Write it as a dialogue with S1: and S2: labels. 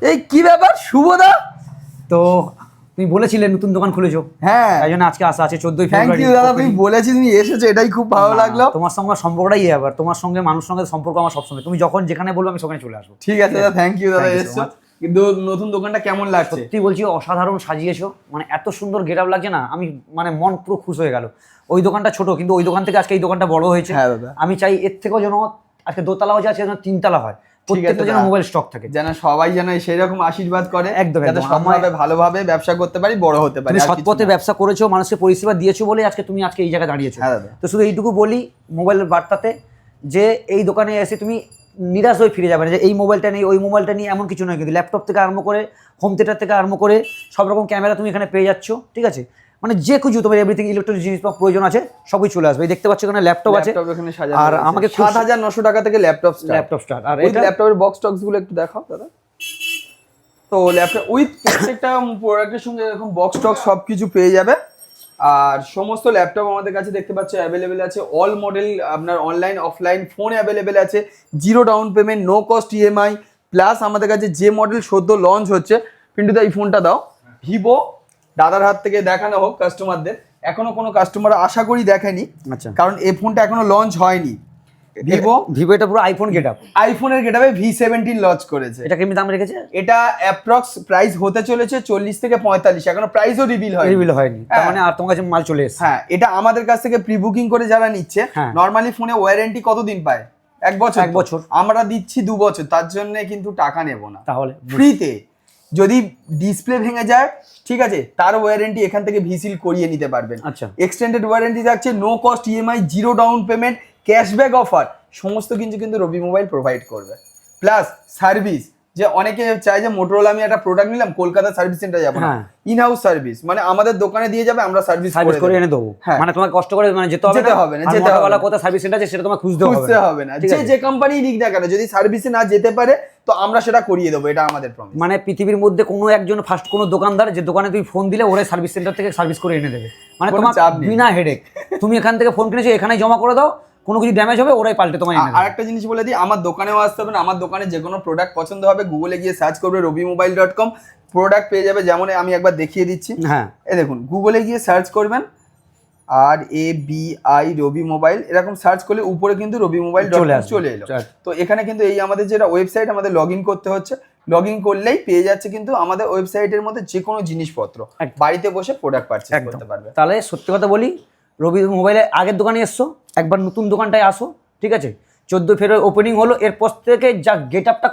S1: এই কি ব্যাপার শুভদা?
S2: তো তুমি বলেছিলে নতুন দোকান খুলেছো,
S1: হ্যাঁ
S2: তাই জন্য আজকে আসা আছে 14
S1: থ্যাংক
S2: ফেব্রুয়ারি।
S1: ইউ দাদা, তুমি বলেছি তুমি এসেছো, এটাই খুব ভালো লাগলো।
S2: তোমার সঙ্গে সম্পর্কটাই আবার তোমার সঙ্গে মানুষের সঙ্গে সম্পর্ক আমার সবসময়, তুমি যখন যেখানে বলবো আমি সেখানে চলে আসবো।
S1: ঠিক আছে দাদা, থ্যাংক ইউ দাদা
S2: Thank you so
S1: এসছো।
S2: much.
S1: কিন্তু নতুন দোকানটা কেমন লাগছে?
S2: সত্যি বলছি অসাধারণ সাজিয়েছো, মানে এত সুন্দর গেট আপ লাগছে না, আমি মানে মন পুরো খুশ হয়ে গেল। ওই দোকানটা ছোট, কিন্তু ওই দোকান থেকে আজকে এই দোকানটা বড় হয়েছে।
S1: হ্যাঁ দাদা,
S2: আমি চাই এর থেকেও যেন আজকে দোতলাও যে আছে যেন 3তলা হয়, প্রত্যেকটা যেন মোবাইল স্টক থাকে,
S1: যেন সবাই যেন সেই রকম আশীর্বাদ করে,
S2: একদম
S1: যাতে সৎভাবে ভালোভাবে ব্যবসা করতে পারি, বড় হতে পারি।
S2: তুমি সৎপথে ব্যবসা করেছো, মানুষকে পরিষেবা দিয়েছো বলে আজকে তুমি এই জায়গায় দাঁড়িয়েছো।
S1: হ্যাঁ দাদা,
S2: তো শুধু এইটুকু বলি মোবাইলের বার্তাতে, যে এই দোকানে এসে তুমি নিরাশ হয়ে ফিরে যাবে না, যে এই মোবাইলটা নেই ওই মোবাইলটা নিয়ে, এমন কিছু নয়। কিন্তু ল্যাপটপ থেকে আরম্ভ করে হোম থিয়েটার থেকে আরম্ভ করে সব রকম ক্যামেরা তুমি এখানে পেয়ে যাচ্ছ, ঠিক আছে? মানে যে কিছু তোমার এভরিথিং ইলেকট্রনিক জিনিস প্রয়োজন আছে সবই চলে আসবে। এই দেখতে পাচ্ছ এখানে ল্যাপটপ আছে, আর আমাকে
S1: 7,900 টাকা থেকে ল্যাপটপ
S2: স্টার্ট। আর
S1: এই ল্যাপটপের বক্স টক্স গুলো একটু দেখাও দাদা। তো ল্যাপটপ উইথ প্রত্যেকটা প্রোডাক্টের সঙ্গে এরকম বক্স টক্স সবকিছু পেয়ে যাবে। আর সমস্ত ল্যাপটপ আমাদের কাছে দেখতে পাচ্ছ অ্যাভেলেবেল আছে, অল মডেল আপনার অনলাইন অফলাইন ফোন অ্যাভেলেবেল আছে, 0 down payment, no cost EMI. Plus আমাদের কাছে যে মডেল সদ্য লঞ্চ হচ্ছে, পিন্টুদা এই ফোনটা দাও, ভিভো, দাদার হাত থেকে দেখানো হোক কাস্টমারদের। এখনো কোনো কাস্টমার আশা করি দেখেনি,
S2: আচ্ছা,
S1: কারণ এই ফোনটা এখনো লঞ্চ হয়নি। ভিভো
S2: এটা পুরো আইফোন গেটআপ,
S1: আইফোনের গেটআপে V17 লঞ্চ করেছে।
S2: এটা কেমন দাম রেখেছে?
S1: এটা অ্যাপ্রক্স প্রাইস হতে চলেছে 40 থেকে 45, এখনো প্রাইসও রিভিল
S2: হয়নি, তার মানে আর তোমার কাছে মাল চলে এসেছে।
S1: হ্যাঁ, এটা আমাদের কাছ থেকে প্রি বুকিং করে যারা নিচ্ছে, নরমালি ফোনে ওয়ারেন্টি কতদিন পায়? 1 বছর।
S2: 1 বছর,
S1: আমরা দিচ্ছি 2 বছর, তার জন্য কিন্তু টাকা নেব না,
S2: তাহলে
S1: ফ্রিতে। যদি ডিসপ্লে ভেঙে যায়, ঠিক আছে, তার ওয়ারেন্টি এখান থেকে ভিসিল করিয়ে নিতে পারবেন।
S2: আচ্ছা,
S1: এক্সটেন্ডেড ওয়ারেন্টি থাকছে, no cost EMI, 0 down payment, cashback offer, সমস্ত কিন্তু রবি মোবাইল প্রোভাইড করবে। প্লাস সার্ভিস, যে অনেকে চায় যে মোটরোলা আমি একটা প্রোডাক্ট নিলাম কলকাতা সার্ভিস সেন্টার যাবো না, ইন হাউস সার্ভিস, মানে আমাদের দোকানে দিয়ে যাবে, আমরা সার্ভিস
S2: করে এনে দেবো। মানে তোমাকে কষ্ট করে মানে যেতে হবে না, কোথায় সার্ভিস সেন্টার আছে সেটা তোমাকে খুঁজতে হবে না।
S1: যে কোম্পানি নিক না কেন, যদি সার্ভিসে না যেতে পারে তো আমরা সেটা করিয়ে দেবো, এটা আমাদের প্রমিস।
S2: মানে পৃথিবীর মধ্যে কোনো একজন ফার্স্ট কোনো দোকানদার যে দোকানে তুমি ফোন দিলে ওরাই সার্ভিস সেন্টার থেকে সার্ভিস করে এনে দেবে, মানে তোমার বিনা হেডেক। তুমি এখান থেকে ফোন কিনেছো, এখানে জমা করে দাও, কোনো কিছু ড্যামেজ হবে ওরাই পাল্টে তোমায় এনে দেবে।
S1: আর একটা জিনিস বলে দিই, আমার দোকানেও আসতে হবে না, আমার দোকানে যে কোনো প্রোডাক্ট পছন্দ হবে গুগলে গিয়ে সার্চ করবে robimobile.com, প্রোডাক্ট পেয়ে যাবে। যেমন আমি একবার দেখিয়ে দিচ্ছি,
S2: হ্যাঁ
S1: এই দেখুন, গুগলে গিয়ে সার্চ করবেন RABI রবি মোবাইল, এরকম সার্চ করলে উপরে কিন্তু robimobile.com চলে এলো। তো এখানে কিন্তু এই আমাদের যেটা ওয়েবসাইট, আমাদের লগ ইন করতে হচ্ছে, লগ ইন করলেই পেয়ে যাচ্ছে কিন্তু আমাদের ওয়েবসাইটের মধ্যে যে কোনো জিনিসপত্র, বাড়িতে বসে প্রোডাক্ট পারচেজ করতে পারবে।
S2: তাহলে সত্যি কথা বলি, রবি মোবাইলে আগের দোকানে এসছো, একবার নতুন দোকানটায় আসো, ঠিক আছে? 14 ফেব্রুয়ারি ওপেনিং হলো, এরপর থেকে যা গেট আপটা